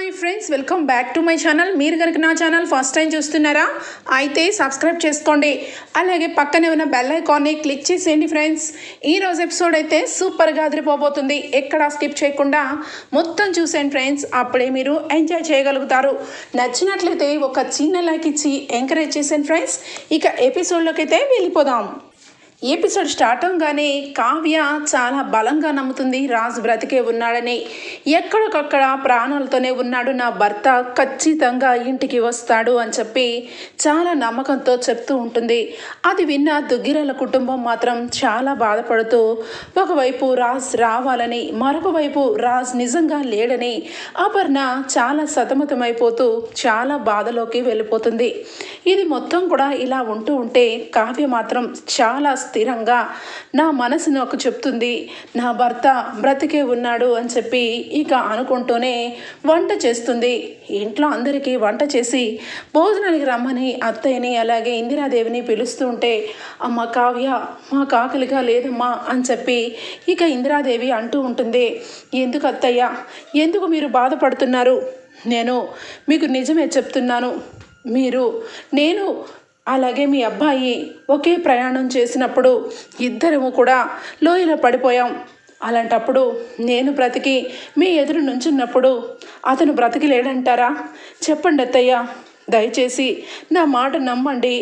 Hi friends, welcome back to my channel. మీరు కనుక నా ఛానల్ ఫస్ట్ టైం చూస్తున్నారా అయితే సబ్స్క్రైబ్ చేసుకోండి. అలాగే పక్కనే ఉన్న బెల్ ఐకాన్ని క్లిక్ చేసేయండి ఫ్రెండ్స్. ఈరోజు ఎపిసోడ్ అయితే సూపర్గా అదిరిపోబోతుంది. ఎక్కడా స్కిప్ చేయకుండా మొత్తం చూసేయండి ఫ్రెండ్స్. అప్పుడే మీరు ఎంజాయ్ చేయగలుగుతారు. నచ్చినట్లయితే ఒక చిన్న లైక్ ఇచ్చి ఎంకరేజ్ చేసేయండి ఫ్రెండ్స్. ఇక ఎపిసోడ్లోకి అయితే వెళ్ళిపోదాం. ఎపిసోడ్ స్టార్ట్ అవగానే కావ్య చాలా బలంగా నమ్ముతుంది రాజు బ్రతికే ఉన్నాడని. ఎక్కడికక్కడ ప్రాణాలతోనే ఉన్నాడు నా భర్త, ఖచ్చితంగా ఇంటికి వస్తాడు అని చెప్పి చాలా నమ్మకంతో చెప్తూ ఉంటుంది. అది విన్న దుగ్గిరాల కుటుంబం మాత్రం చాలా బాధపడుతూ ఒకవైపు రాజ్ రావాలని, మరొక వైపు రాజ్ నిజంగా లేడని అపర్ణ చాలా సతమతమైపోతూ చాలా బాధలోకి వెళ్ళిపోతుంది. ఇది మొత్తం కూడా ఇలా ఉంటే కావ్య మాత్రం చాలా స్థిరంగా నా మనసు నాకు చెప్తుంది నా భర్త బ్రతికే ఉన్నాడు అని చెప్పి ఇక అనుకుంటూనే వంట చేస్తుంది. ఇంట్లో అందరికీ వంట చేసి భోజనానికి రమ్మని అత్తయ్యని అలాగే ఇందిరాదేవిని పిలుస్తూ ఉంటే, అమ్మ కావ్య మాకు ఆకలిగా లేదమ్మా అని చెప్పి ఇక ఇందిరాదేవి అంటూ ఉంటుంది. ఎందుకు అత్తయ్య, ఎందుకు మీరు బాధపడుతున్నారు? నేను మీకు నిజమే చెప్తున్నాను. నేను అలాగే మీ అబ్బాయి ఒకే ప్రయాణం చేసినప్పుడు ఇద్దరము కూడా లోయలో పడిపోయాం. అలాంటప్పుడు నేను బ్రతికి మీ ఎదురు నుంచున్నప్పుడు అతను బ్రతికి లేడంటారా? చెప్పండి అత్తయ్య, దయచేసి నా మాట నమ్మండి,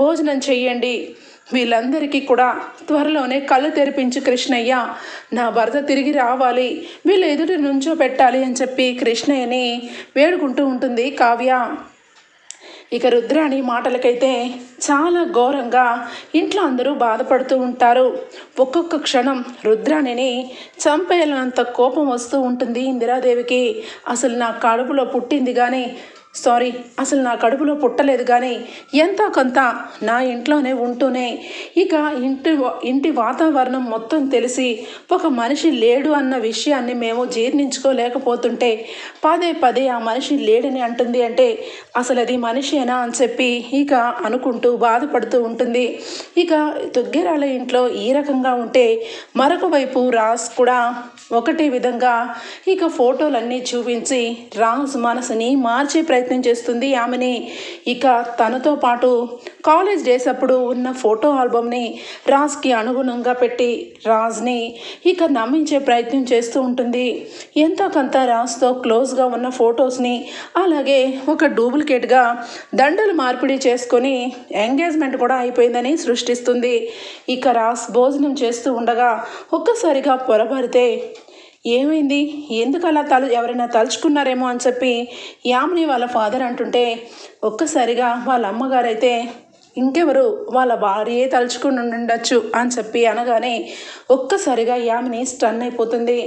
భోజనం చెయ్యండి. వీళ్ళందరికీ కూడా త్వరలోనే కళ్ళు తెరిపించు కృష్ణయ్య, నా భర్త తిరిగి రావాలి, వీళ్ళు ఎదురు నుంచో పెట్టాలి అని చెప్పి కృష్ణయ్యని వేడుకుంటూ ఉంటుంది కావ్య. ఇక రుద్రాణి మాటలకైతే చాలా ఘోరంగా ఇంట్లో అందరూ బాధపడుతూ ఉంటారు. ఒక్కొక్క క్షణం రుద్రాణిని చంపేయాలన్నంత కోపం వస్తూ ఉంటుంది ఇందిరాదేవికి. అసలు నా కడుపులో పుట్టింది కానీ అసలు నా కడుపులో పుట్టలేదు కానీ ఎంతో కొంత నా ఇంట్లోనే ఉంటూనే ఇక ఇంటి వాతావరణం మొత్తం తెలిసి ఒక మనిషి లేడు అన్న విషయాన్ని మేము జీర్ణించుకోలేకపోతుంటే పదే ఆ మనిషి లేడని అంటుంది అంటే అసలు అది మనిషేనా అని చెప్పి ఇక అనుకుంటూ బాధపడుతూ ఉంటుంది. ఇక దుగ్గిరాల ఇంట్లో ఈ రకంగా ఉంటే మరొక వైపు రాజ్ కూడా ఒకటే విధంగా ఇక ఫోటోలన్నీ చూపించి రాజ్ మనసుని మార్చే ప్రయత్నం చేస్తుంది ఆమెని. ఇక తనతో పాటు కాలేజ్ డేస్ అప్పుడు ఉన్న ఫోటో ఆల్బమ్ని రాజ్కి అనుగుణంగా పెట్టి రాజ్ని ఇక నమ్మించే ప్రయత్నం చేస్తూ ఉంటుంది. ఎంతో కొంత రాజ్తో క్లోజ్గా ఉన్న ఫొటోస్ని అలాగే ఒక డూప్లికేట్గా దండలు మార్పిడి చేసుకొని ఎంగేజ్మెంట్ కూడా అయిపోయిందని సృష్టిస్తుంది. ఇక రాజ్ భోజనం చేస్తూ ఉండగా ఒక్కసారిగా పొరపడితే ఏమైంది, ఎందుకు అలా ఎవరైనా తలుచుకున్నారేమో అని చెప్పి యామిని వాళ్ళ ఫాదర్ అంటుంటే ఒక్కసారిగా వాళ్ళ అమ్మగారైతే ఇంకెవరు వాళ్ళ భార్యే తలుచుకుని ఉండొచ్చు అని చెప్పి అనగానే ఒక్కసారిగా యామిని స్టన్ అయిపోతుంది.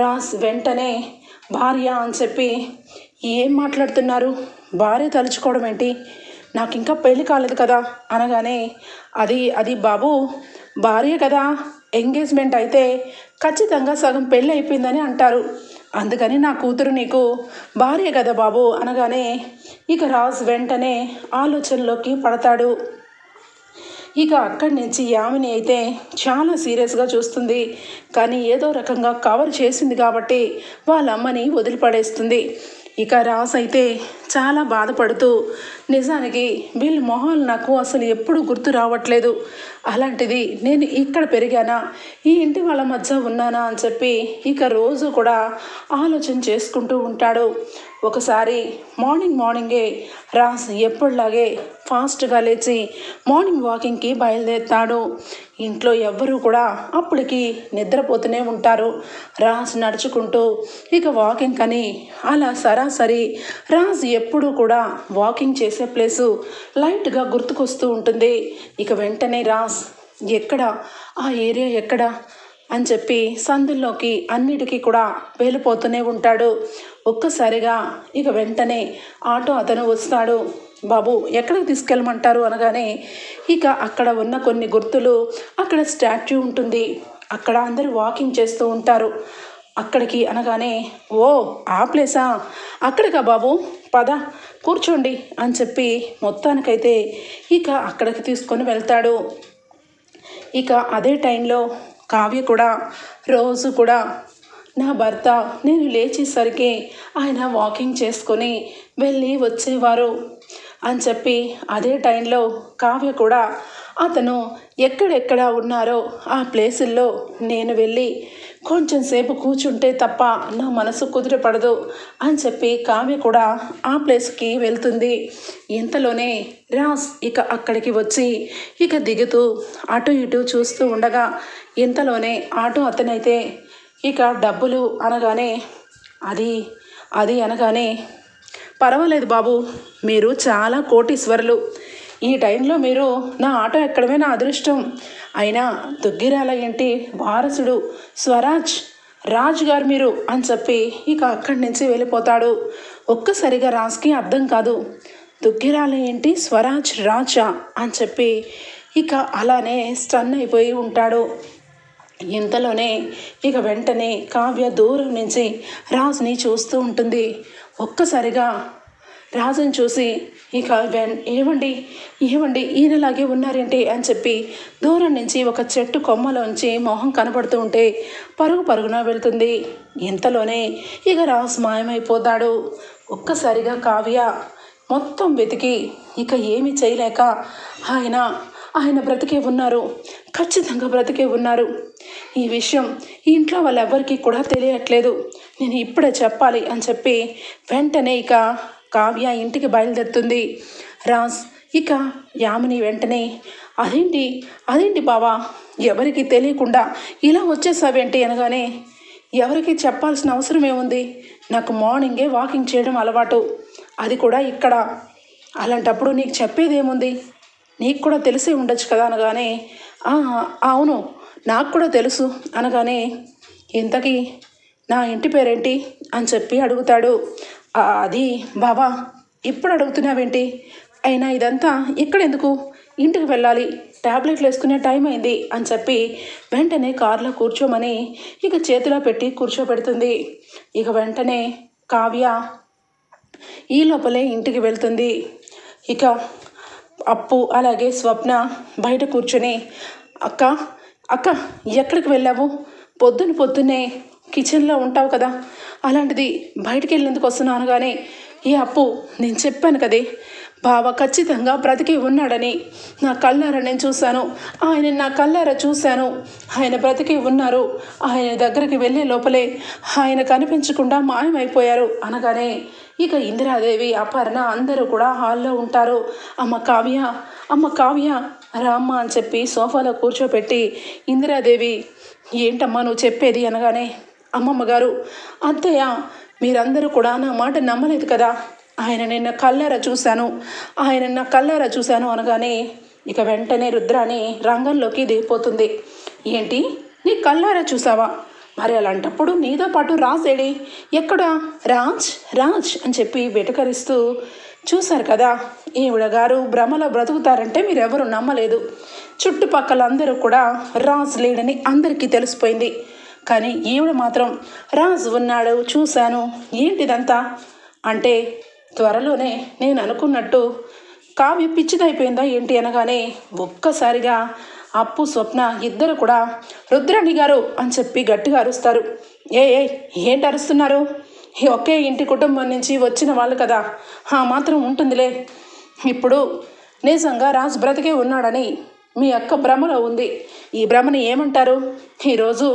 రాజ్ వెంటనే భార్య అని చెప్పి ఏం మాట్లాడుతున్నారు, భార్య తలుచుకోవడం ఏంటి, నాకు ఇంకా పెళ్లి కాలేదు కదా అనగానే అది బాబు భార్య కదా, ఎంగేజ్మెంట్ అయితే ఖచ్చితంగా సగం పెళ్ళి అయిపోయిందని అంటారు, అందుకని నా కూతురు నీకు భార్య కదా బాబు అనగానే ఇక రాజ్ వెంటనే ఆలోచనలోకి పడతాడు. ఇక అక్కడి నుంచి యామిని అయితే చాలా సీరియస్గా చూస్తుంది. కానీ ఏదో రకంగా కవర్ చేసింది కాబట్టి వాళ్ళ అమ్మని వదిలిపడేస్తుంది. ఇక రాజ్ అయితే చాలా బాధపడుతూ నిజానికి వీళ్ళ మొహాలు నాకు అసలు ఎప్పుడు గుర్తు రావట్లేదు, అలాంటిది నేను ఇక్కడ పెరిగానా, ఈ ఇంటి వాళ్ళ మధ్య ఉన్నానా అని చెప్పి ఇక రోజు కూడా ఆలోచన చేసుకుంటూ ఉంటాడు. ఒకసారి మార్నింగే రాజ్ ఎప్పుడులాగే ఫాస్ట్గా లేచి మార్నింగ్ వాకింగ్కి బయలుదేరుతాడు. ఇంట్లో ఎవ్వరూ కూడా అప్పటికి నిద్రపోతూనే ఉంటారు. రాజ్ నడుచుకుంటూ ఇక వాకింగ్ అని అలా సరాసరి రాజ్ ఎప్పుడూ కూడా వాకింగ్ చేసే ప్లేసు లైట్గా గుర్తుకొస్తూ ఉంటుంది. ఇక వెంటనే రాజ్ ఎక్కడ ఆ ఏరియా ఎక్కడ అని చెప్పి సందుల్లోకి అన్నిటికీ కూడా వెళ్ళిపోతూనే ఉంటాడు. ఒక్కసారిగా ఇక వెంటనే ఆటో అతను వస్తాడు. బాబు ఎక్కడికి తీసుకెళ్ళమంటారు అనగానే ఇక అక్కడ ఉన్న కొన్ని గుర్తులు, అక్కడ స్టాచ్యూ ఉంటుంది, అక్కడ అందరూ వాకింగ్ చేస్తూ ఉంటారు, అక్కడికి అనగానే ఓ ఆ ప్లేసా, అక్కడికా బాబు, పద కూర్చోండి అని చెప్పి మొత్తానికైతే ఇక అక్కడికి తీసుకొని వెళ్తాడు. ఇక అదే టైంలో కావ్య కూడా రోజు కూడా నా భర్త నేను లేచేసరికి ఆయన వాకింగ్ చేసుకొని వెళ్ళి వచ్చేవారు అని చెప్పి అదే టైంలో కావ్య కూడా అతను ఎక్కడెక్కడ ఉన్నారో ఆ ప్లేసుల్లో నేను వెళ్ళి కొంచెం సేపు కూర్చుంటే తప్ప నా మనసు కుదిరపడదు అని చెప్పి కావ్య కూడా ఆ ప్లేస్కి వెళ్తుంది. ఇంతలోనే రాజ్ ఇక అక్కడికి వచ్చి ఇక దిగుతూ అటు ఇటు చూస్తూ ఉండగా ఇంతలోనే ఆటో అతనైతే ఇక డబ్బులు అనగానే అది అనగానే పర్వాలేదు బాబు, మీరు చాలా కోటీశ్వరులు. ఈ టైంలో మీరు నా ఆటో ఎక్కడమే నా అదృష్టం. అయినా దుగ్గిరాల ఏంటి వారసుడు రాజ్ గారు మీరు అని చెప్పి ఇక అక్కడి నుంచి వెళ్ళిపోతాడు. ఒక్కసారిగా రాజ్కి అర్థం కాదు. దుగ్గిరాల ఏంటి రాజా అని చెప్పి ఇక అలానే స్టన్ అయిపోయి ఉంటాడు. ఇంతలోనే ఇక వెంటనే కావ్య దూరం నుంచి రాజుని చూస్తూ ఉంటుంది. ఒక్కసారిగా రాజుని చూసి ఇక ఏమండి ఈయనలాగే ఉన్నారేంటి అని చెప్పి దూరం నుంచి ఒక చెట్టు కొమ్మలోంచి మొహం కనపడుతూ ఉంటే పరుగున వెళ్తుంది. ఇంతలోనే ఇక రాజు మాయమైపోతాడు. ఒక్కసారిగా కావ్య మొత్తం వెతికి ఇక ఏమీ చేయలేక ఆయన బ్రతికే ఉన్నారు, ఖచ్చితంగా బ్రతికే ఉన్నారు. ఈ విషయం ఇంట్లో వాళ్ళెవ్వరికీ కూడా తెలియట్లేదు, నేను ఇప్పుడే చెప్పాలి అని చెప్పి వెంటనే ఇక కావ్య ఇంటికి బయలుదేరుతుంది. రాజ్ ఇక యామిని వెంటనే అదేంటి బావా, ఎవరికి తెలియకుండా ఇలా వచ్చేసావేంటి అనగానే ఎవరికి చెప్పాల్సిన అవసరం ఏముంది, నాకు మార్నింగే వాకింగ్ చేయడం అలవాటు, అది కూడా ఇక్కడ. అలాంటప్పుడు నీకు చెప్పేదేముంది, నీకు కూడా తెలిసే ఉండొచ్చు కదా అనగానే అవును నాకు కూడా తెలుసు అనగానే ఇంతకీ నా ఇంటి పేరేంటి అని చెప్పి అడుగుతాడు. అది బాబా ఇప్పుడు అడుగుతున్నావేంటి, అయినా ఇదంతా ఇక్కడెందుకు, ఇంటికి వెళ్ళాలి, ట్యాబ్లెట్లు వేసుకునే టైం అయింది అని చెప్పి వెంటనే కారులో కూర్చోమని ఇక చేతిలో పెట్టి కూర్చోబెడుతుంది. ఇక వెంటనే కావ్య ఈ లోపలే ఇంటికి వెళ్తుంది. ఇక అప్పు అలాగే స్వప్న బయట కూర్చొని అక్క ఎక్కడికి వెళ్ళావు, పొద్దున్నే కిచెన్లో ఉంటావు కదా, అలాంటిది బయటికి వెళ్ళేందుకు వస్తున్నాను అనగానే ఏ అప్పు, నేను చెప్పాను కదే బావ ఖచ్చితంగా బ్రతికి ఉన్నాడని, నా కళ్ళారా నేను చూశాను, నా కళ్ళారా చూశాను, ఆయన బ్రతికి ఉన్నారు, ఆయన దగ్గరికి వెళ్ళే లోపలే ఆయన కనిపించకుండా మాయమైపోయారు అనగానే ఇక ఇందిరాదేవి అపర్ణ అందరూ కూడా హాల్లో ఉంటారు. అమ్మ కావ్య రామ్మ అని చెప్పి సోఫాలో కూర్చోపెట్టి ఇందిరాదేవి ఏంటమ్మా నువ్వు చెప్పేది అనగానే అమ్మమ్మ గారు, అత్తయ్య మీరందరూ కూడా నా మాట నమ్మలేదు కదా, ఆయన నా కళ్ళారా చూశాను అనగానే ఇక వెంటనే రుద్రాని రంగంలోకి దిగిపోతుంది. ఏంటి నీ కళ్ళారా చూసావా, మరి అలాంటప్పుడు నీతో పాటు రాజేడి ఎక్కడా, రాజ్ అని చెప్పి వెటకరిస్తూ చూశారు కదా, ఈవిడ గారు భ్రమలో బ్రతుకుతారంటే మీరెవరు నమ్మలేదు, చుట్టుపక్కల అందరూ కూడా రాజ్ లేడని అందరికీ తెలిసిపోయింది, కానీ ఈవిడ మాత్రం రాజ్ ఉన్నాడు చూశాను, ఏంటిదంతా అంటే త్వరలోనే నేను అనుకున్నట్టు కావ్య పిచ్చిదైపోయిందా ఏంటి అనగానే ఒక్కసారిగా అప్పు స్వప్న ఇద్దరు కూడా రుద్రాణి గారు అని చెప్పి గట్టిగా అరుస్తారు. ఏంటి అరుస్తున్నారు, ఒకే ఇంటి కుటుంబం నుంచి వచ్చిన వాళ్ళు కదా, మాత్రం ఉంటుందిలే, ఇప్పుడు నిజంగా రాజు బ్రతికే ఉన్నాడని మీ అక్క భ్రమలో ఉంది, ఈ భ్రమని ఏమంటారు, ఈరోజు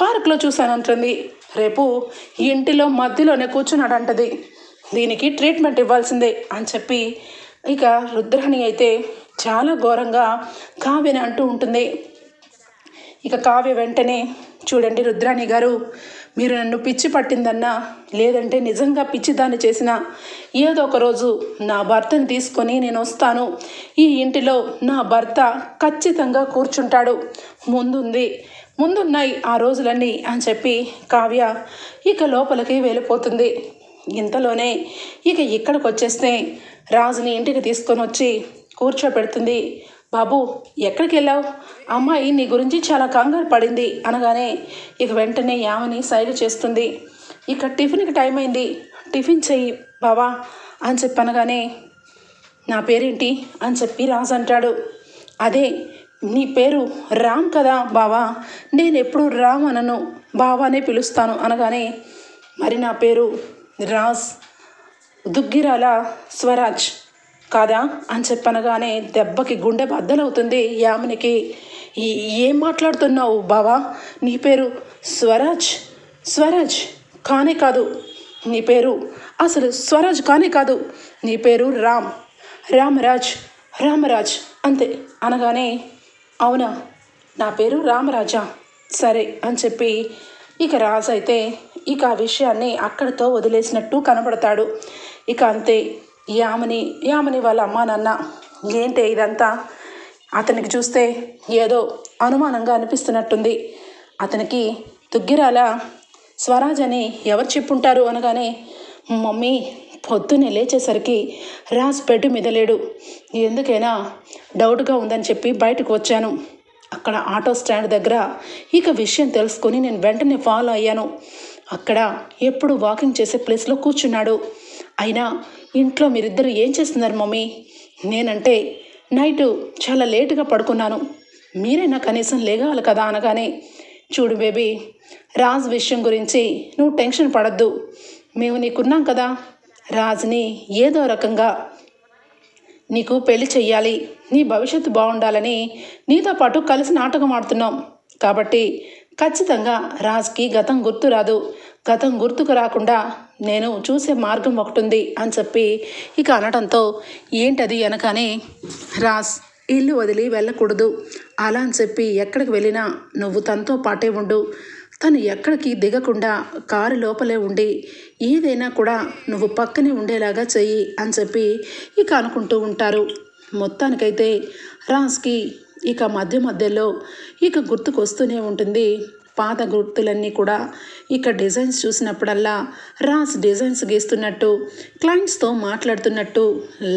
పార్కులో చూశానంటుంది, రేపు ఇంటిలో మధ్యలోనే కూర్చున్నాడంటది, దీనికి ట్రీట్మెంట్ ఇవ్వాల్సిందే అని చెప్పి ఇక రుద్రాణి అయితే చాలా ఘోరంగా కావ్యని అంటూ ఉంటుంది. ఇక కావ్య వెంటనే చూడండి రుద్రాణి గారు, మీరు నన్ను పిచ్చి పట్టిందన్నా లేదంటే నిజంగా పిచ్చిదాన్ని చేసినా ఏదో ఒక రోజు నా భర్తని తీసుకొని నేను వస్తాను, ఈ ఇంటిలో నా భర్త ఖచ్చితంగా కూర్చుంటాడు, ముందున్నాయి ఆ రోజులన్నీ అని చెప్పి కావ్య ఇక లోపలికి వెళ్ళిపోతుంది. ఇంతలోనే ఇక ఇక్కడికి వచ్చేస్తే రాజుని ఇంటికి తీసుకొని వచ్చి కూర్చోపెడుతుంది. బాబు ఎక్కడికి వెళ్ళావు, అమ్మాయి నీ గురించి చాలా కంగారు పడింది అనగానే ఇక వెంటనే యామని సైగ చేస్తుంది. ఇక టిఫిన్కి టైం అయింది, టిఫిన్ చెయ్యి బావా అని చెప్పి అనగానే నా పేరేంటి అని చెప్పి రాజు అంటాడు. అదే నీ పేరు రామ్ కదా బావా, నేను ఎప్పుడు రామ్ అనను, బావానే పిలుస్తాను అనగానే, మరి నా పేరు రాజ్ దుగ్గిరాల స్వరాజ్ కాదా అని చెప్పనగానే దెబ్బకి గుండె బద్దలవుతుంది యామినికి. ఏం మాట్లాడుతున్నావు బావా? నీ పేరు స్వరాజ్ స్వరాజ్ కానే కాదు. నీ పేరు అసలు స్వరాజ్ కానే కాదు. నీ పేరు రామరాజ్ రామరాజ్ అంతే అనగానే, అవునా నా పేరు రామరాజా, సరే అని చెప్పి ఇక రాజు అయితే ఇక ఆ విషయాన్ని అక్కడితో వదిలేసినట్టు కనబడతాడు. ఇక అంతే యామిని వాళ్ళ అమ్మా నాన్న ఏంటి ఇదంతా? అతనికి చూస్తే ఏదో అనుమానంగా అనిపిస్తున్నట్టుంది. అతనికి దుగ్గిరాల స్వరాజ్ అని ఎవరు చెప్పుంటారు అనగానే, మమ్మీ పొద్దున్నే లేచేసరికి రాజ్ బెడ్ మీద లేడు, ఎందుకైనా డౌట్గా ఉందని చెప్పి బయటకు వచ్చాను. అక్కడ ఆటో స్టాండ్ దగ్గర ఇక విషయం తెలుసుకొని నేను వెంటనే ఫాలో అయ్యాను. అక్కడ ఎప్పుడు వాకింగ్ చేసే ప్లేస్లో కూర్చున్నాడు. అయినా ఇంట్లో మీరిద్దరు ఏం చేస్తున్నారు మమ్మీ? నేనంటే నైటు చాలా లేటుగా పడుకున్నాను, మీరైనా కనీసం లేగాలి కదా అనగానే, చూడు బేబీ, రాజ్ విషయం గురించి నువ్వు టెన్షన్ పడద్దు. మేము నీకున్నాం కదా. రాజ్ని ఏదో రకంగా నీకు పెళ్లి చెయ్యాలి, నీ భవిష్యత్తు బాగుండాలని నీతో పాటు కలిసి నాటకం ఆడుతున్నాం. కాబట్టి ఖచ్చితంగా రాజ్కి గతం గుర్తు రాదు. గతం గుర్తుకు రాకుండా నేను చూసే మార్గం ఒకటి ఉంది అని చెప్పి ఇక అనడంతో, ఏంటది అనగానే, రాజ్ ఇల్లు వదిలి వెళ్ళకూడదు, అలా అని చెప్పి ఎక్కడికి వెళ్ళినా నువ్వు తనతో పాటే ఉండు. తను ఎక్కడికి దిగకుండా కారు లోపలే ఉండి ఏదైనా కూడా నువ్వు పక్కనే ఉండేలాగా చెయ్యి అని చెప్పి ఇక అనుకుంటూ ఉంటారు. మొత్తానికైతే రాజ్కి ఇక మధ్యలో ఇక గుర్తుకొస్తూనే ఉంటుంది. పాత గుర్తులన్నీ కూడా ఇక డిజైన్స్ చూసినప్పుడల్లా రాజ్ డిజైన్స్ గీస్తున్నట్టు, క్లయింట్స్తో మాట్లాడుతున్నట్టు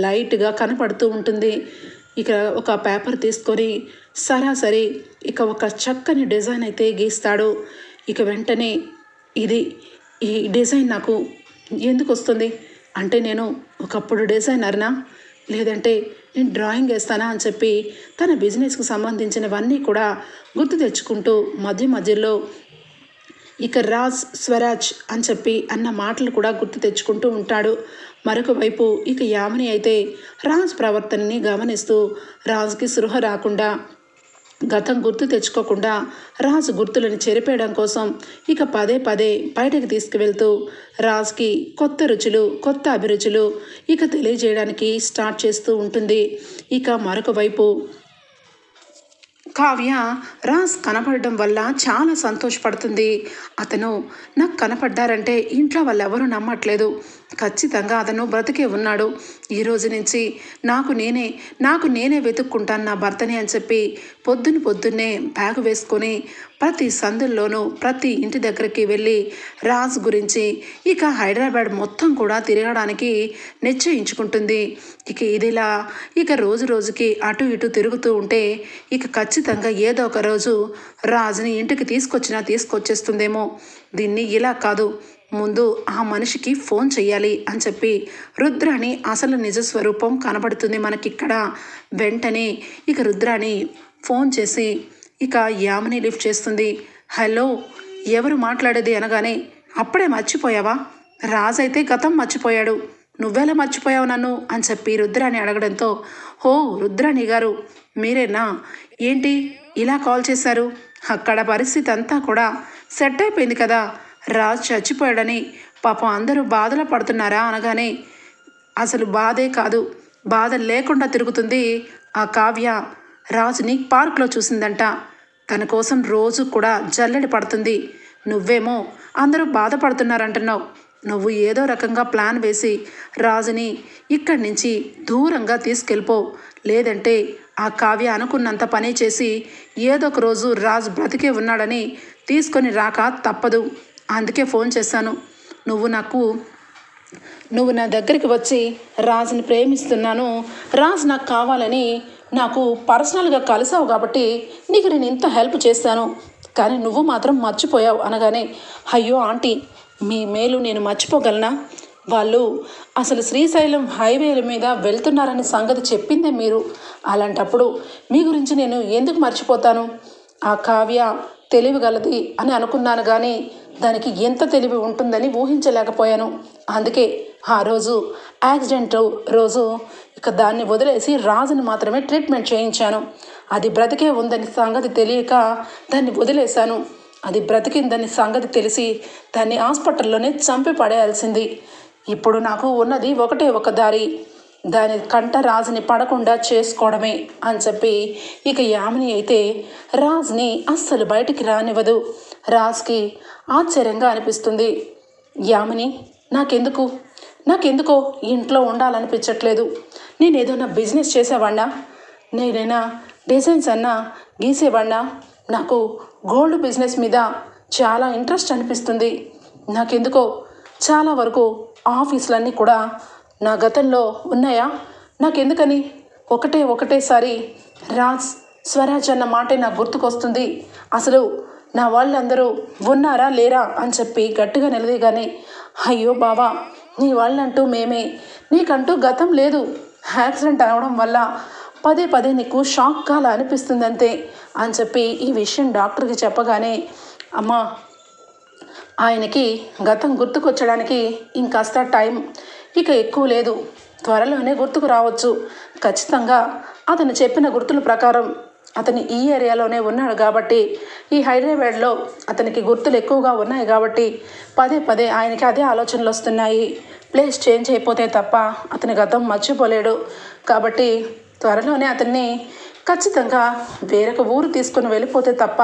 లైట్గా కనపడుతూ ఉంటుంది. ఇక ఒక పేపర్ తీసుకొని సరాసరి ఇక ఒక చక్కని డిజైన్ అయితే గీస్తాడు. ఇక వెంటనే ఈ డిజైన్ నాకు ఎందుకు వస్తుంది అంటే, నేను ఒకప్పుడు డిజైనర్నా, లేదంటే నేను డ్రాయింగ్ వేస్తానా అని చెప్పి తన బిజినెస్కి సంబంధించినవన్నీ కూడా గుర్తు తెచ్చుకుంటూ మధ్యలో ఇక రాజ్ స్వరాజ్ అని చెప్పి అన్న మాటలు కూడా గుర్తు తెచ్చుకుంటూ ఉంటాడు. మరొక వైపు ఇక యామిని అయితే రాజ్ ప్రవర్తనని గమనిస్తూ రాజ్కి స్పృహ రాకుండా, గతం గుర్తు తెచ్చుకోకుండా రాజ్ గుర్తులను చెరిపేయడం కోసం ఇక పదే బయటకు తీసుకువెళ్తూ రాజ్కి కొత్త రుచులు, కొత్త అభిరుచులు ఇక తెలియజేయడానికి స్టార్ట్ చేస్తూ ఉంటుంది. ఇక మరొక వైపు కావ్య రాజ్ కనపడడం వల్ల చాలా సంతోషపడుతుంది. అతను నాకు కనపడ్డారంటే ఇంట్లో వాళ్ళు ఎవరూ నమ్మట్లేదు, ఖచ్చితంగా అతను బ్రతికే ఉన్నాడు. ఈ రోజు నుంచి నాకు నేనే వెతుక్కుంటాను నా భర్తని అని చెప్పి పొద్దున్నే బ్యాగ్ వేసుకొని ప్రతి సందుల్లోనూ ప్రతి ఇంటి దగ్గరికి వెళ్ళి రాజ్ గురించి ఇక హైదరాబాద్ మొత్తం కూడా తిరగడానికి నిశ్చయించుకుంటుంది. ఇక ఇదిలా ఇక రోజుకి అటు ఇటు తిరుగుతూ ఉంటే ఇక ఖచ్చితంగా ఏదో ఒక రోజు రాజ్ని ఇంటికి తీసుకొచ్చేస్తుందేమో. దీన్ని ఇలా కాదు, ముందు ఆ మనిషికి ఫోన్ చెయ్యాలి అని చెప్పి రుద్రాణి అసలు నిజస్వరూపం కనబడుతుంది మనకిక్కడ. వెంటనే ఇక రుద్రాణి ఫోన్ చేసి ఇక యామిని లిఫ్ట్ చేస్తుంది. హలో, ఎవరు మాట్లాడేది అనగానే, అప్పుడే మర్చిపోయావా? రాజ్ అయితే గతం మర్చిపోయాడు, నువ్వెలా మర్చిపోయావు నన్ను అని చెప్పి రుద్రాణి అడగడంతో, హో రుద్రాణి గారు మీరేనా, ఏంటి ఇలా కాల్ చేశారు? అక్కడ పరిస్థితి అంతా కూడా సెట్ అయిపోయింది కదా, రాజ్ చచ్చిపోయాడని పాపం అందరూ బాధలు పడుతున్నారా అనగానే, అసలు బాధే కాదు, బాధ లేకుండా తిరుగుతుంది ఆ కావ్య. రాజుని పార్క్లో చూసిందంట, తన కోసం రోజు కూడా జల్లెడి పడుతుంది. నువ్వేమో అందరూ బాధపడుతున్నారంటున్నావు. నువ్వు ఏదో రకంగా ప్లాన్ వేసి రాజుని ఇక్కడి నుంచి దూరంగా తీసుకెళ్ళిపో, లేదంటే ఆ కావ్య అనుకున్నంత పని చేసి ఏదో ఒక రోజు రాజు బ్రతికే ఉన్నాడని తీసుకొని రాక తప్పదు. అందుకే ఫోన్ చేశాను. నువ్వు నా దగ్గరికి వచ్చి రాజుని ప్రేమిస్తున్నాను, రాజు నాకు కావాలని నాకు పర్సనల్గా కలిసావు కాబట్టి నీకు నేను ఇంత హెల్ప్ చేశాను, కానీ నువ్వు మాత్రం మర్చిపోయావు అనగానే, అయ్యో ఆంటీ, మీ మేలు నేను మర్చిపోగలనా? వాళ్ళు అసలు శ్రీశైలం హైవేల మీద వెళ్తున్నారని సంగతి చెప్పిందే మీరు. అలాంటప్పుడు మీ గురించి నేను ఎందుకు మర్చిపోతాను? ఆ కావ్య తెలివిగలది అని అనుకున్నాను, కానీ దానికి ఎంత తెలివి ఉంటుందని ఊహించలేకపోయాను. అందుకే ఆ రోజు యాక్సిడెంట్ రోజు ఇక దాన్ని వదిలేసి రాజుని మాత్రమే ట్రీట్మెంట్ చేయించాను. అది బ్రతికే ఉందని సంగతి తెలియక దాన్ని వదిలేశాను. అది బ్రతికిందని సంగతి తెలిసి దాన్ని హాస్పిటల్లోనే చంపి పడేయాల్సింది. ఇప్పుడు నాకు ఉన్నది ఒకటే ఒక దారి, దాని కంట రాజుని పడకుండా చేసుకోవడమే అని చెప్పి ఇక యామిని అయితే రాజుని అస్సలు బయటికి రానివ్వదు. రాజుకి ఆశ్చర్యంగా అనిపిస్తుంది. యామిని, నాకెందుకో ఇంట్లో ఉండాలనిపించట్లేదు. నేను ఏదైనా బిజినెస్ చేసేవాడినా, నేనైనా డిజైన్స్ అన్నా గీసేవాడినా, నాకు గోల్డ్ బిజినెస్ మీద చాలా ఇంట్రెస్ట్ అనిపిస్తుంది. నాకెందుకో చాలా వరకు ఆఫీసులన్నీ కూడా నా గతంలో ఉన్నాయా, నాకెందుకని ఒకటేసారి రాజ్ స్వరాజ్ అన్న మాటే నాకు గుర్తుకొస్తుంది. అసలు నా వాళ్ళందరూ ఉన్నారా లేరా అని చెప్పి గట్టిగా నిలదీగానే, అయ్యో బావా, నీ వాళ్ళంటూ మేమే, నీకంటూ గతం లేదు. యాక్సిడెంట్ అవడం వల్ల పదే పదే నీకు షాక్గా అనిపిస్తుంది అంతే అని చెప్పి ఈ విషయం డాక్టర్కి చెప్పగానే, అమ్మా, ఆయనకి గతం గుర్తుకొచ్చడానికి ఇంకాస్త టైం ఇక ఎక్కువ లేదు, త్వరలోనే గుర్తుకు రావచ్చు. ఖచ్చితంగా అతను చెప్పిన గుర్తుల ప్రకారం అతను ఈ ఏరియాలోనే ఉన్నాడు కాబట్టి, ఈ హైదరాబాద్లో అతనికి గుర్తులు ఎక్కువగా ఉన్నాయి కాబట్టి పదే పదే ఆయనకి అదే ఆలోచనలు వస్తున్నాయి. ప్లేస్ చేంజ్ అయిపోతే తప్ప అతని గతం మర్చిపోలేడు. కాబట్టి త్వరలోనే అతన్ని ఖచ్చితంగా వేరొక ఊరు తీసుకుని వెళ్ళిపోతే తప్ప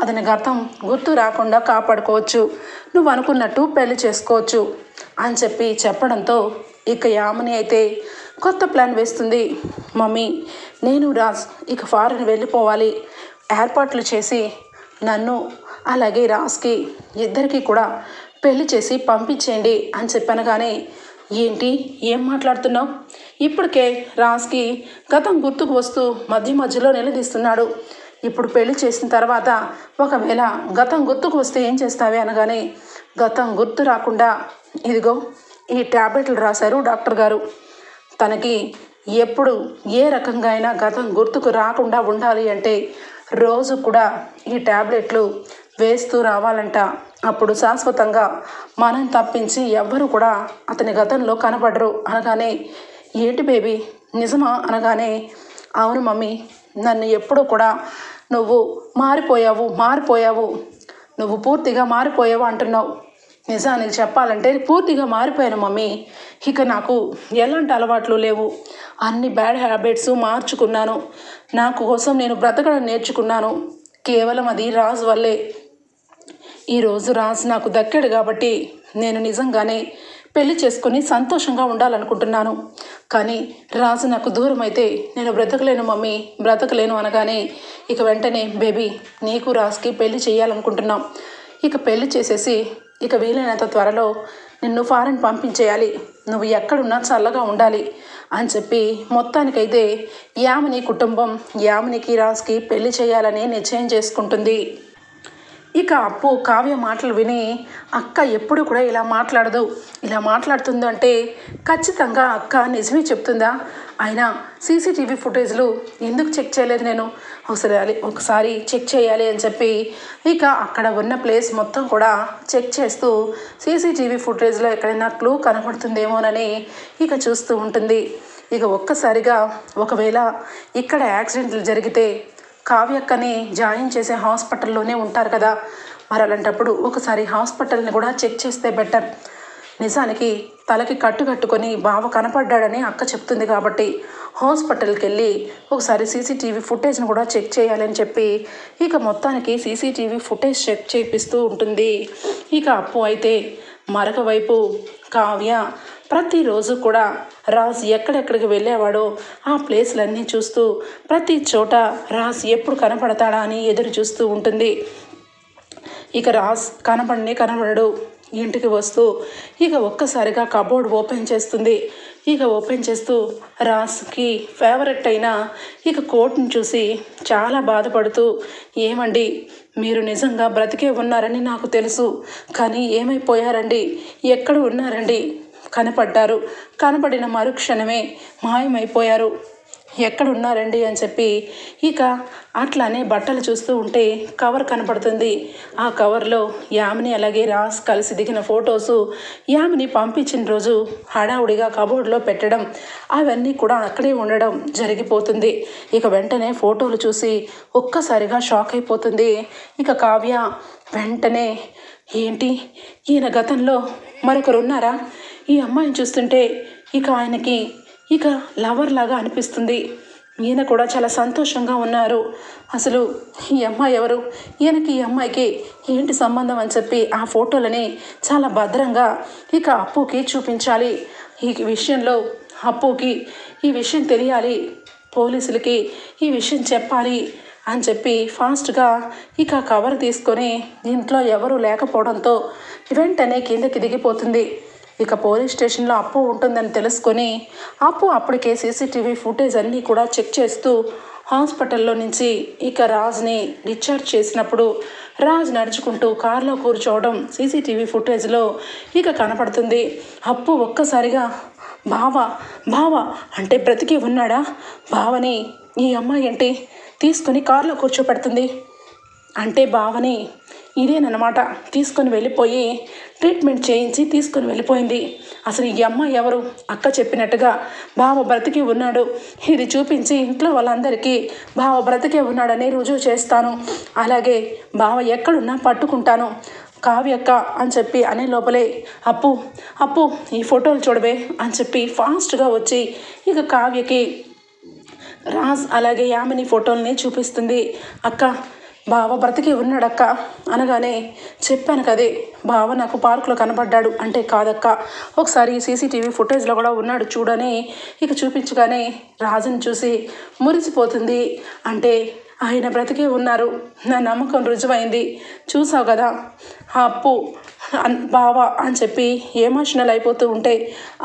అతని గతం గుర్తు రాకుండా కాపాడుకోవచ్చు, నువ్వు అనుకున్నట్టు పెళ్లి చేసుకోవచ్చు అని చెప్పి చెప్పడంతో ఇక యామిని అయితే కొత్త ప్లాన్ వేస్తుంది. మమ్మీ, నేను రాజ్ ఇక ఫారెన్ వెళ్ళిపోవాలి, ఏర్పాట్లు చేసి నన్ను అలాగే రాజ్కి ఇద్దరికి కూడా పెళ్లి చేసి పంపించేయండి అని చెప్పాను. కానీ ఏంటి, ఏం మాట్లాడుతున్నావు? ఇప్పటికే రాజ్కి గతం గుర్తుకు వస్తూ మధ్యలో నిలదీస్తున్నాడు. ఇప్పుడు పెళ్లి చేసిన తర్వాత ఒకవేళ గతం గుర్తుకు వస్తే ఏం చేస్తావే అనగానే, గతం గుర్తు రాకుండా ఇదిగో ఈ ట్యాబ్లెట్లు రాశారు డాక్టర్ గారు. తనకి ఎప్పుడు ఏ రకంగా అయినా గతం గుర్తుకు రాకుండా ఉండాలి అంటే రోజు కూడా ఈ ట్యాబ్లెట్లు వేస్తూ రావాలంట. అప్పుడు శాశ్వతంగా మనం తప్పించి ఎవ్వరు కూడా అతని గతంలో కనపడరు అనగానే, ఏంటి బేబీ నిజమా అనగానే, అవును మమ్మీ, నన్ను ఎప్పుడూ కూడా నువ్వు మారిపోయావు, నువ్వు పూర్తిగా మారిపోయావు అంటున్నావు. నిజానికి చెప్పాలంటే పూర్తిగా మారిపోయాను మమ్మీ. ఇక నాకు ఎలాంటి అలవాట్లు లేవు, అన్ని బ్యాడ్ హ్యాబిట్స్ మార్చుకున్నాను. నాకు కోసం నేను బ్రతకడం నేర్చుకున్నాను. కేవలం అది రాజు వల్లే. ఈరోజు రాజు నాకు దక్కాడు కాబట్టి నేను నిజంగానే పెళ్లి చేసుకుని సంతోషంగా ఉండాలనుకుంటున్నాను. కానీ రాజు నాకు దూరం అయితే నేను బ్రతకలేను మమ్మీ, బ్రతకలేను అనగానే ఇక వెంటనే, బేబీ, నీకు రాజుకి పెళ్లి చేయాలనుకుంటున్నాం. ఇక పెళ్లి చేసేసి ఇక వీలైనంత త్వరలో నిన్ను ఫారెన్ పంపించేయాలి, నువ్వు ఎక్కడున్నా చల్లగా ఉండాలి అని చెప్పి మొత్తానికైతే యామిని కుటుంబం యామినికి రాజ్కి పెళ్లి చేయాలని నిశ్చయం చేసుకుంటుంది. ఇక అప్పు కావ్య మాటలు విని, అక్క ఎప్పుడు కూడా ఇలా మాట్లాడదు, ఇలా మాట్లాడుతుందంటే ఖచ్చితంగా అక్క నిజమే చెప్తుందా, అయినా సీసీటీవీ ఫుటేజ్లు ఎందుకు చెక్ చేయలేదు, నేను ఒకసారి చెక్ చేయాలి అని చెప్పి ఇక అక్కడ ఉన్న ప్లేస్ మొత్తం కూడా చెక్ చేస్తూ సీసీటీవీ ఫుటేజ్లో ఎక్కడైనా క్లూ కనపడుతుందేమోనని ఇక చూస్తూ ఉంటుంది. ఇక ఒక్కసారిగా ఒకవేళ ఇక్కడ యాక్సిడెంట్లు జరిగితే కావ్యక్కని జాయిన్ చేసే హాస్పిటల్లోనే ఉంటారు కదా, మరి అలాంటప్పుడు ఒకసారి హాస్పిటల్ని కూడా చెక్ చేస్తే బెటర్. నిజానికి తలకి కట్టుకొని బావ కనపడ్డాడని అక్క చెప్తుంది కాబట్టి హాస్పిటల్కి వెళ్ళి ఒకసారి సీసీటీవీ ఫుటేజ్ని కూడా చెక్ చేయాలని చెప్పి ఇక మొత్తానికి సీసీటీవీ ఫుటేజ్ చెక్ చేపిస్తూ ఉంటుంది. ఇక అప్పు అయితే మరొక వైపు కావ్య ప్రతిరోజు కూడా రాజ్ ఎక్కడెక్కడికి వెళ్ళేవాడో ఆ ప్లేస్లన్నీ చూస్తూ ప్రతి చోట రాజ్ ఎప్పుడు కనపడతాడా అని ఎదురు చూస్తూ ఉంటుంది. ఇక రాజ్ కనబడడు. ఇంటికి వస్తూ ఇక ఒక్కసారిగా కబోర్డ్ ఓపెన్ చేస్తుంది. ఇక ఓపెన్ చేస్తూ రాజ్కి ఫేవరెట్ అయిన ఇక కోట్ని చూసి చాలా బాధపడుతూ, ఏమండి, మీరు నిజంగా బ్రతికే ఉన్నారని నాకు తెలుసు, కానీ ఏమైపోయారండి, ఎక్కడ ఉన్నారండి, కనపడ్డారు, కనపడిన మరుక్షణమే మాయమైపోయారు. ఎక్కడున్నారండి అని చెప్పి ఇక అట్లానే బట్టలు చూస్తూ ఉంటే కవర్ కనపడుతుంది. ఆ కవర్లో యామిని అలాగే రాజ్ కలిసి దిగిన ఫొటోసు యామిని పంపించిన రోజు హడావుడిగా కబోర్డ్లో పెట్టడం అవన్నీ కూడా అక్కడే ఉండడం జరిగిపోతుంది. ఇక వెంటనే ఫోటోలు చూసి ఒక్కసారిగా షాక్ అయిపోతుంది. ఇక కావ్య వెంటనే ఏంటి ఈయన గతంలో మరొకరు ఉన్నారా? ఈ అమ్మాయిని చూస్తుంటే ఇక ఆయనకి ఇక లవర్ లాగా అనిపిస్తుంది. ఈయన కూడా చాలా సంతోషంగా ఉన్నారు. అసలు ఈ అమ్మాయి ఎవరు? ఈయనకి ఈ అమ్మాయికి ఏంటి సంబంధం అని చెప్పి ఆ ఫోటోలని చాలా భద్రంగా ఇక అప్పుకి చూపించాలి. ఈ విషయంలో అప్పుకి ఈ విషయం తెలియాలి, పోలీసులకి ఈ విషయం చెప్పాలి అని చెప్పి ఫాస్ట్గా ఇక కవర్ తీసుకొని ఇంట్లో ఎవరు లేకపోవడంతో వెంటనే కిందకి దిగిపోతుంది. ఇక పోలీస్ స్టేషన్లో అప్పు ఉంటుందని తెలుసుకొని అప్పు అప్పటికే సీసీటీవీ ఫుటేజ్ అన్నీ కూడా చెక్ చేస్తూ హాస్పిటల్లో నుంచి ఇక రాజ్ని డిశ్చార్జ్ చేసినప్పుడు రాజ్ నడుచుకుంటూ కారులో కూర్చోవడం సీసీటీవీ ఫుటేజ్లో ఇక కనపడుతుంది. అప్పు ఒక్కసారిగా బావా అంటే బ్రతికి ఉన్నాడా? బావని ఈ అమ్మాయి ఏంటి తీసుకొని కారులో కూర్చోపెడుతుంది అంటే బావని ఇదేనమాట తీసుకొని వెళ్ళిపోయి ట్రీట్మెంట్ చేయించి తీసుకొని వెళ్ళిపోయింది. అసలు ఈ అమ్మాయి ఎవరు? అక్క చెప్పినట్టుగా బావ బ్రతికి ఉన్నాడు, ఇది చూపించి ఇంట్లో వాళ్ళందరికీ బావ బ్రతికే ఉన్నాడని రుజువు చేస్తాను, అలాగే బావ ఎక్కడున్నా పట్టుకుంటాను కావ్యక్క అని చెప్పి అనే లోపలే అప్పు ఈ ఫోటోలు చూడవే అని చెప్పి ఫాస్ట్గా వచ్చి ఇక కావ్యకి రాజ్ అలాగే యామిని ఫోటోల్ని చూపిస్తుంది. అక్క బావ బ్రతికి ఉన్నాడక్క అనగానే చెప్పాను కదే బావ నాకు పార్కులో కనబడ్డాడు అంటే కాదక్క ఒకసారి సీసీటీవీ ఫుటేజ్లో కూడా ఉన్నాడు చూడని ఇక చూపించగానే రాజుని చూసి మురిసిపోతుంది. అంటే ఆయన బ్రతికే ఉన్నారు, నా నమ్మకం రుజువైంది, చూసావు కదా ఆ అప్పు బావ అని చెప్పి ఎమోషనల్ అయిపోతూ ఉంటే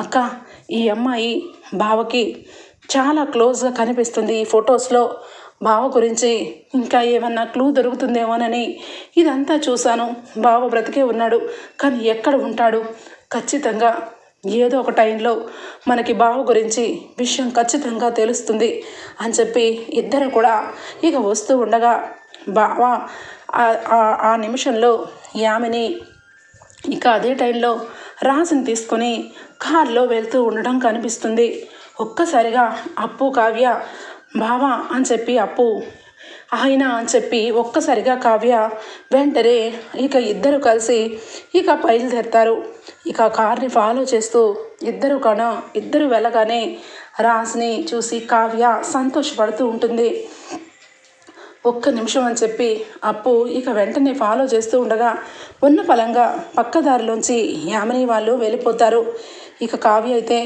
అక్క ఈ అమ్మాయి బావకి చాలా క్లోజ్గా కనిపిస్తుంది ఈ ఫొటోస్లో, బావ గురించి ఇంకా ఏమన్నా క్లూ దొరుకుతుందేమోనని ఇదంతా చూశాను. బావ బ్రతికే ఉన్నాడు, కానీ ఎక్కడ ఉంటాడు? ఖచ్చితంగా ఏదో ఒక టైంలో మనకి బావ గురించి విషయం ఖచ్చితంగా తెలుస్తుంది అని చెప్పి ఇద్దరు కూడా ఇక వస్తూ ఉండగా బావ ఆ నిమిషంలో యామిని ఇక అదే టైంలో రాజుని తీసుకొని కారులో వెళ్తూ ఉండడం కనిపిస్తుంది. ఒక్కసారిగా అప్పు కావ్య బావా అని చెప్పి అప్పు ఆయన అని చెప్పి ఒక్కసారిగా కావ్య వెంటనే ఇక ఇద్దరు కలిసి ఇక బయలుదేరుతారు. ఇక కార్ని ఫాలో చేస్తూ ఇద్దరు వెళ్ళగానే రాజ్ని చూసి కావ్య సంతోషపడుతూ ఉంటుంది. ఒక్క నిమిషం అని చెప్పి అప్పు ఇక వెంటనే ఫాలో చేస్తూ ఉండగా ఉన్న పలంగా పక్కదారిలోంచి యామిని వాళ్ళు వెళ్ళిపోతారు. ఇక కావ్య అయితే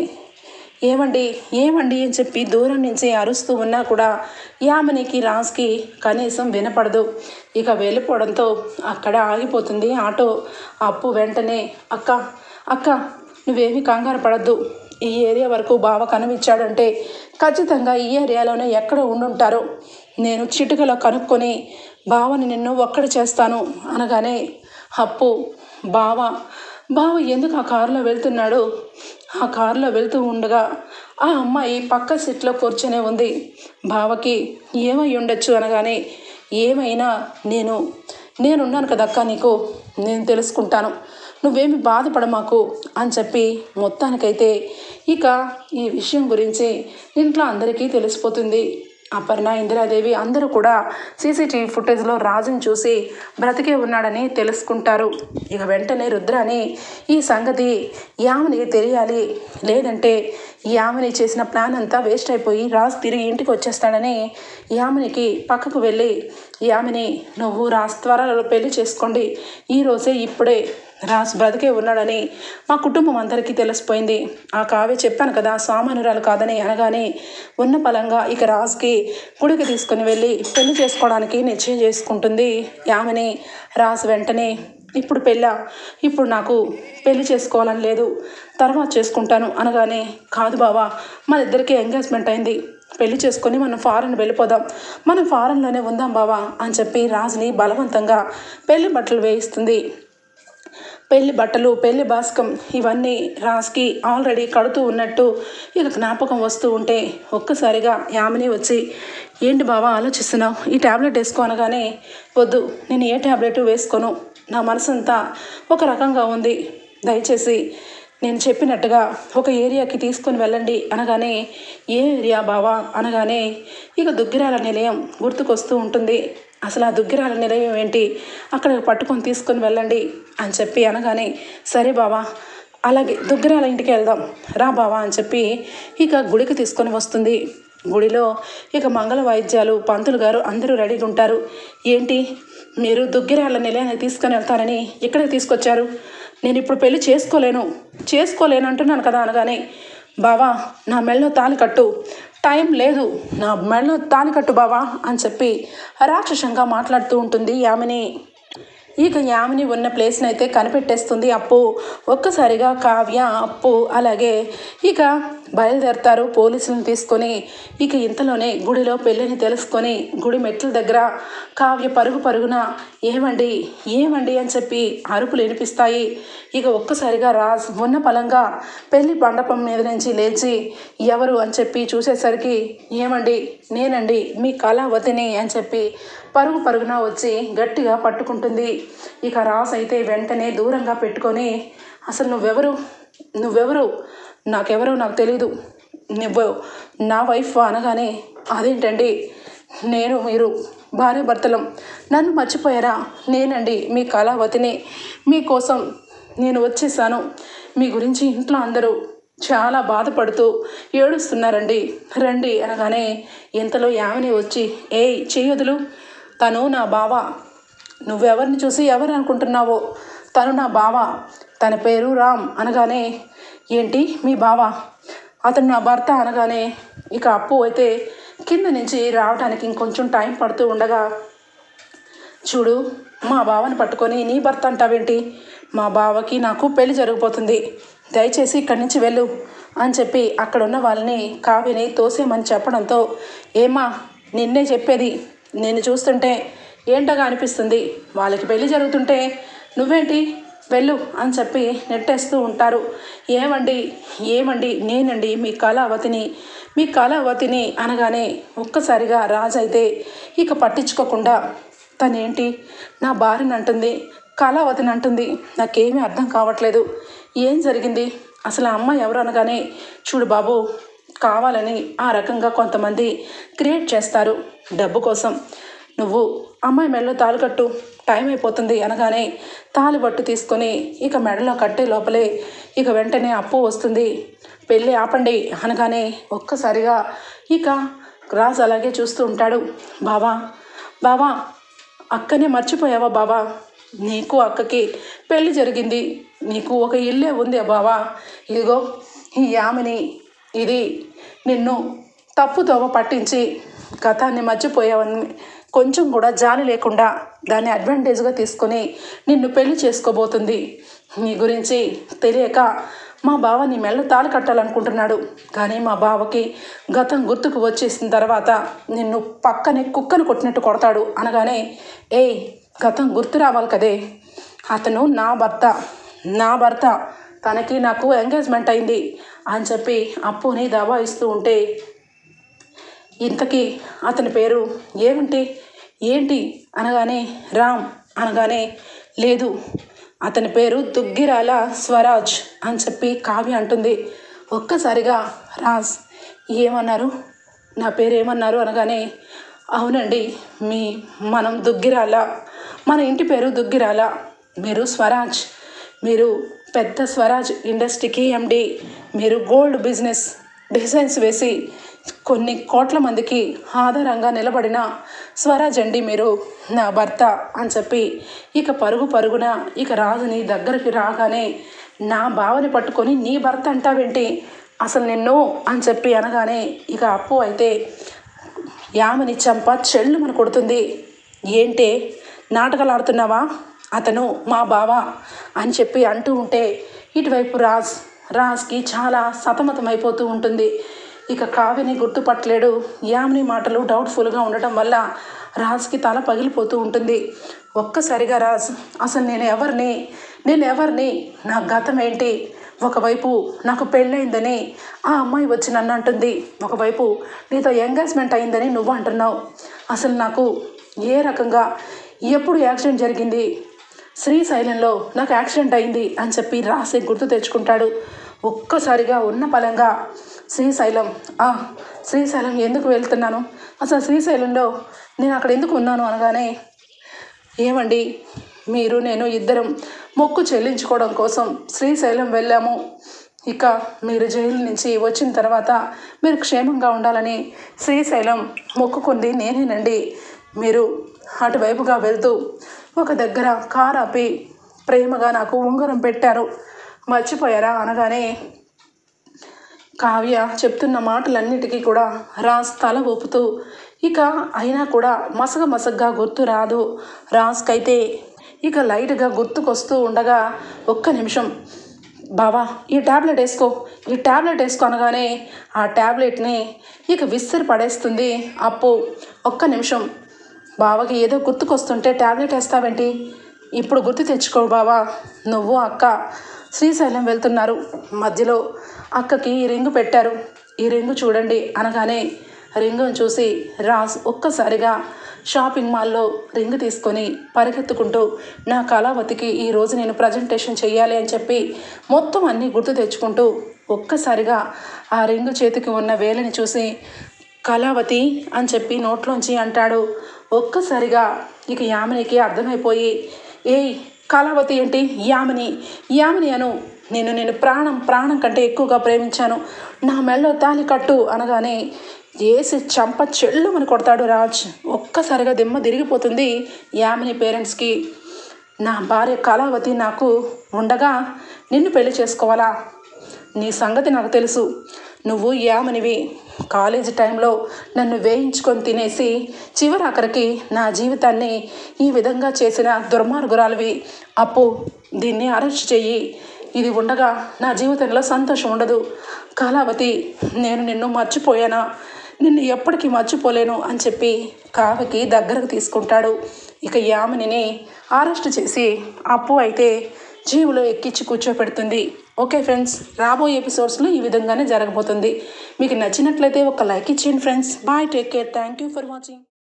ఏమండి అని చెప్పి దూరం నుంచి అరుస్తూ ఉన్నా కూడా యామినికి రాజ్కి కనీసం వినపడదు. ఇక వెళ్ళిపోవడంతో అక్కడ ఆగిపోతుంది ఆటో. అప్పు వెంటనే అక్క నువ్వేమీ కంగారు పడద్దు, ఈ ఏరియా వరకు బావ కనిపించాడంటే ఖచ్చితంగా ఈ ఏరియాలోనే ఎక్కడ ఉండుంటారో, నేను చిటికలో కనుక్కొని బావని నిన్ను ఒక్కడ చేస్తాను అనగానే అప్పు బావ ఎందుకు ఆ కారులో వెళ్తున్నాడు? ఆ కారులో వెళ్తూ ఉండగా ఆ అమ్మాయి పక్క సీట్లో కూర్చొనే ఉంది, బావకి ఏమై ఉండొచ్చు అనగానే ఏమైనా నేనున్నాను కదక్క, నీకు నేను తెలుసుకుంటాను, నువ్వేమి బాధపడ మాకు అని చెప్పి మొత్తానికైతే ఇక ఈ విషయం గురించి ఇంట్లో అందరికీ తెలిసిపోతుంది. అపర్ణ, ఇందిరాదేవి అందరూ కూడా సీసీటీవీ ఫుటేజ్లో రాజుని చూసి బ్రతికే ఉన్నాడని తెలుసుకుంటారు. ఇక వెంటనే రుద్రాని ఈ సంగతి యామినికి తెలియాలి, లేదంటే యామిని చేసిన ప్లాన్ అంతా వేస్ట్ అయిపోయి రాజ్ తిరిగి ఇంటికి వచ్చేస్తాడని యామినికి పక్కకు వెళ్ళి యామిని నువ్వు రాజ్ త్వరలో పెళ్లి చేసుకోండి, ఈరోజే ఇప్పుడే రాజ్ బ్రతికే ఉన్నాడని మా కుటుంబం అందరికీ తెలిసిపోయింది, ఆ కావ్య చెప్పాను కదా సామాన్యురాలు కాదని అనగానే ఉన్న పలంగా ఇక రాజ్కి గుడికి తీసుకుని వెళ్ళి పెళ్లి చేసుకోవడానికి నిశ్చయం చేసుకుంటుంది యామిని. రాజ్ వెంటనే ఇప్పుడు నాకు పెళ్లి చేసుకోవాలని లేదు, తర్వాత చేసుకుంటాను అనగానే కాదు బావా, మన ఇద్దరికీ ఎంగేజ్మెంట్ అయింది, పెళ్లి చేసుకొని మనం ఫారెన్ వెళ్ళిపోదాం, మనం ఫారెన్లోనే ఉందాం బావా అని చెప్పి రాజ్ని బలవంతంగా పెళ్లి బట్టలు వేయిస్తుంది. పెళ్లి బట్టలు పెళ్లి బాస్కం ఇవన్నీ రాజ్కి ఆల్రెడీ కడుతూ ఉన్నట్టు ఇక జ్ఞాపకం వస్తూ ఉంటే ఒక్కసారిగా యామిని వచ్చి, ఏంటి బావా ఆలోచిస్తున్నావు, ఈ ట్యాబ్లెట్ వేసుకో అనగానే, వద్దు నేను ఏ ట్యాబ్లెట్ వేసుకోను, నా మనసంతా ఒక రకంగా ఉంది, దయచేసి నేను చెప్పినట్టుగా ఒక ఏరియాకి తీసుకొని వెళ్ళండి అనగానే, ఏ ఏరియా బావా అనగానే ఇక దుగ్గిరాల నిలయం గుర్తుకొస్తూ ఉంటుంది. అసలు ఆ దుగ్గిరాల నిలయం ఏంటి, అక్కడ పట్టుకొని తీసుకొని వెళ్ళండి అని చెప్పి అనగానే, సరే బావా అలాగే దుగ్గిరాల ఇంటికి వెళ్దాం రా బావా అని చెప్పి ఇక గుడికి తీసుకొని వస్తుంది. గుడిలో ఇక మంగళ వాయిద్యాలు పంతులు గారు అందరూ రెడీగా ఉంటారు. ఏంటి మీరు దుగ్గిరాల నిలయాన్ని తీసుకొని వెళ్తారని ఇక్కడికి తీసుకొచ్చారు, నేను ఇప్పుడు పెళ్లి చేసుకోలేను అంటున్నాను కదా అనగానే, బావా నా మెళ్ళో తాళి కట్టు, టైం లేదు, నా మెళ్ళో తాళి కట్టు బావా అని చెప్పి రాక్షసంగా మాట్లాడుతూ ఉంటుంది యామిని. ఇక యామిని ఉన్న ప్లేస్ని అయితే కనిపెట్టేస్తుంది అప్పు. ఒక్కసారిగా కావ్య అప్పు అలాగే ఇక బయలుదేరతారు పోలీసులను తీసుకొని. ఇక ఇంతలోనే గుడిలో పెళ్ళిని తెలుసుకొని గుడి మెట్ల దగ్గర కావ్య పరుగున ఏమండి అని చెప్పి అరుపులు వినిపిస్తాయి. ఇక ఒక్కసారిగా రాజ్ ఉన్న పలంగా పెళ్లి మండపం మీద నుంచి లేచి ఎవరు అని చెప్పి చూసేసరికి, ఏమండి నేనండి మీ కళావతిని అని చెప్పి పరుగున వచ్చి గట్టిగా పట్టుకుంటుంది. ఇక రాజ్ అయితే వెంటనే దూరంగా పెట్టుకొని, అసలు నువ్వెవరు నాకెవరో నాకు తెలీదు, నువ్వు నా వైఫ్ అనగానే, అదేంటండి మీరు భార్య భర్తలం, నన్ను మర్చిపోయారా, నేనండి మీ కళావతిని, మీకోసం నేను వచ్చేసాను, మీ గురించి ఇంట్లో అందరూ చాలా బాధపడుతూ ఏడుస్తున్నారండి, రండి అనగానే ఇంతలో యామిని వచ్చి, ఏయ్ చెయ్యొదులు, తను నా బావ, నువ్వెవరిని చూసి ఎవరు అనుకుంటున్నావో, తను నా బావ, తన పేరు రామ్ అనగానే, ఏంటి మీ బావ, అతను నా భర్త అనగానే ఇక అప్పు అయితే కింద నుంచి రావడానికి ఇంకొంచెం టైం పడుతూ ఉండగా, చూడు మా బావని పట్టుకొని నీ భర్త అంటావేంటి, మా బావకి నాకు పెళ్లి జరిగిపోతుంది, దయచేసి ఇక్కడి నుంచి వెళ్ళు అని చెప్పి అక్కడున్న వాళ్ళని కావ్యని తోసేమని చెప్పడంతో, ఏమా నిన్నే చెప్పేది, నేను చూస్తుంటే ఏంటగా అనిపిస్తుంది, వాళ్ళకి పెళ్లి జరుగుతుంటే నువ్వేంటి వెళ్ళు అని చెప్పి నెట్టేస్తూ ఉంటారు. ఏమండి నేనండి మీ కళావతిని అనగానే ఒక్కసారిగా రాజు అయితే ఇక పట్టించుకోకుండా, తనేంటి నా భార్యని అంటుంది, కళావతిని అంటుంది, నాకేమీ అర్థం కావట్లేదు, ఏం జరిగింది అసలు ఆ అమ్మాయి ఎవరు అనగానే, చూడు బాబు కావాలని ఆ రకంగా కొంతమంది క్రియేట్ చేస్తారు డబ్బు కోసం, నువ్వు అమ్మాయి మెడలో తాళి కట్టు, టైం అయిపోతుంది అనగానే తాళి బట్టు తీసుకొని ఇక మెడలో కట్టే లోపలే ఇక వెంటనే అప్పు వస్తుంది. పెళ్ళి ఆపండి అనగానే ఒక్కసారిగా ఇక రాజు అలాగే చూస్తూ ఉంటాడు. బావా అక్కనే మర్చిపోయావా బావా, నీకు అక్కకి పెళ్ళి జరిగింది, నీకు ఒక ఇల్లే ఉంది బావా, ఇదిగో ఈ యామిని ఇది నిన్ను తప్పుదోవ పట్టించి గతాన్ని మర్చిపోయావని కొంచెం కూడా జాలి లేకుండా దాన్ని అడ్వాంటేజ్గా తీసుకొని నిన్ను పెళ్లి చేసుకోబోతుంది. నీ గురించి తెలియక మా బావ నీ మెల్ల తాళి కట్టాలనుకుంటున్నాడు, కానీ మా బావకి గతం గుర్తుకు వచ్చేసిన తర్వాత నిన్ను పక్కనే కుక్కను కొట్టినట్టు కొడతాడు అనగానే, ఏయ్ గతం గుర్తు రావాలి కదే, అతను నా భర్త తనకి నాకు ఎంగేజ్మెంట్ అయింది అని చెప్పి అప్పుని దబాయిస్తూ ఉంటే, ఇంతకీ అతని పేరు ఏంటి అనగానే, రామ్ అనగానే, లేదు అతని పేరు దుగ్గిరాల స్వరాజ్ అని చెప్పి కావ్య అంటుంది. ఒక్కసారిగా రాజ్ ఏమన్నారు, నా పేరు ఏమన్నారు అనగానే, అవునండి మనం దుగ్గిరాల, మన ఇంటి పేరు దుగ్గిరాల, మీరు స్వరాజ్, మీరు పెద్ద స్వరాజ్ ఇండస్ట్రీకి ఎండి, మీరు గోల్డ్ బిజినెస్ డిజైన్స్ వేసి కొన్ని కోట్ల మందికి ఆధారంగా నిలబడిన స్వరాజ్ అండి మీరు, నా భర్త అని చెప్పి ఇక పరుగున ఇక రాజుని దగ్గరికి రాగానే, నా బావని పట్టుకొని నీ భర్త అంటావేంటి, అసలు నిన్ను అని చెప్పి అనగానే ఇక అప్పు అయితే యామని చంప చెల్లుమని కొడుతుంది. ఏంటే నాటకాలు ఆడుతున్నావా, అతను మా బావ అని చెప్పి అంటూ ఉంటే ఇటువైపు రాజ్కి చాలా సతమతమైపోతూ ఉంటుంది. ఇక కావ్యని గుర్తుపట్టలేడు. యామిని మాటలు డౌట్ఫుల్గా ఉండటం వల్ల రాజ్కి తల పగిలిపోతూ ఉంటుంది. ఒక్కసారిగా రాజ్, అసలు నేను ఎవరిని, నేను ఎవరిని, నా గతం ఏంటి? ఒకవైపు నాకు పెళ్ళయిందని ఆ అమ్మాయి వచ్చి నన్ను అంటుంది, ఒకవైపు నీతో ఎంగేజ్మెంట్ అయిందని నువ్వు అంటున్నావు. అసలు నాకు ఏ రకంగా ఎప్పుడు యాక్సిడెంట్ జరిగింది? శ్రీశైలంలో నాకు యాక్సిడెంట్ అయింది అని చెప్పి రాసి గుర్తు తెచ్చుకుంటాడు. ఒక్కసారిగా ఉన్న పలంగా శ్రీశైలం ఎందుకు వెళ్తున్నాను, అసలు శ్రీశైలంలో నేను అక్కడ ఎందుకు ఉన్నాను అనగానే, ఏమండి మీరు నేను ఇద్దరం మొక్కు చెల్లించుకోవడం కోసం శ్రీశైలం వెళ్ళాము. ఇక మీరు జైలు నుంచి వచ్చిన తర్వాత మీరు క్షేమంగా ఉండాలని శ్రీశైలం మొక్కుకుంది నేనేనండి. మీరు అటువైపుగా వెళ్తూ ఒక దగ్గర కారు ఆపి ప్రేమగా నాకు ఉంగరం పెట్టారు, మర్చిపోయారా అనగానే కావ్య చెప్తున్న మాటలన్నిటికీ కూడా రాజ్ తల ఊపుతూ, ఇక అయినా కూడా మసగగా గుర్తు రాదు రాజ్కైతే. ఇక లైట్గా గుర్తుకొస్తూ ఉండగా, ఒక్క నిమిషం బావా ఈ ట్యాబ్లెట్ వేసుకో అనగానే ఆ ట్యాబ్లెట్ని ఇక విసిరి పడేస్తుంది అప్పు. ఒక్క నిమిషం, బావకి ఏదో గుర్తుకొస్తుంటే ట్యాబ్లెట్ వేస్తావేంటి? ఇప్పుడు గుర్తు తెచ్చుకో బావా, నువ్వు అక్క శ్రీశైలం వెళ్తున్నారు, మధ్యలో అక్కకి ఈ రింగు పెట్టారు, ఈ రింగు చూడండి అనగానే రింగును చూసి రాజ్ ఒక్కసారిగా షాపింగ్ మాల్లో రింగు తీసుకొని పరిగెత్తుకుంటూ నా కళావతికి ఈరోజు నేను ప్రజెంటేషన్ చెయ్యాలి అని చెప్పి మొత్తం అన్నీ గుర్తు తెచ్చుకుంటూ ఒక్కసారిగా ఆ రింగు చేతికి ఉన్న వేలని చూసి కళావతి అని చెప్పి నోట్లోంచి అంటాడు. ఒక్కసారిగా ఇక యామినికి అర్థమైపోయి, ఏయ్ కళావతి ఏంటి యామిని అను, నేను ప్రాణం కంటే ఎక్కువగా ప్రేమించాను, నా మెళ్ళో తాళి కట్టు అనగానే ఏసి చంప చెల్లుమని కొడతాడు రాజ్. ఒక్కసారిగా దిమ్మ తిరిగిపోతుంది యామిని పేరెంట్స్కి. నా భార్య కళావతి నాకు ఉండగా నిన్ను పెళ్లి చేసుకోవాలా? నీ సంగతి నాకు తెలుసు, నువ్వు యామినివి, కాలేజీ టైంలో నన్ను వేయించుకొని తినేసి చివరాఖరికి నా జీవితాన్ని ఈ విధంగా చేసిన దుర్మార్గురాలివి. అప్పు దీన్ని అరెస్ట్ చెయ్యి, ఇది ఉండగా నా జీవితంలో సంతోషం ఉండదు. కళావతి నేను నిన్ను మర్చిపోయానా? నిన్ను ఎప్పటికీ మర్చిపోలేను అని చెప్పి కావ్యకి దగ్గరకు తీసుకుంటాడు. ఇక యామినిని అరెస్ట్ చేసి అప్పు అయితే జీవులో ఎక్కించి కూర్చోపెడుతుంది. ఓకే ఫ్రెండ్స్, రాబోయే ఎపిసోడ్స్లో ఈ విధంగానే జరగబోతుంది. మీకు నచ్చినట్లయితే ఒక లైక్ ఇచ్చేయండి friends. Bye, take care, thank you for watching.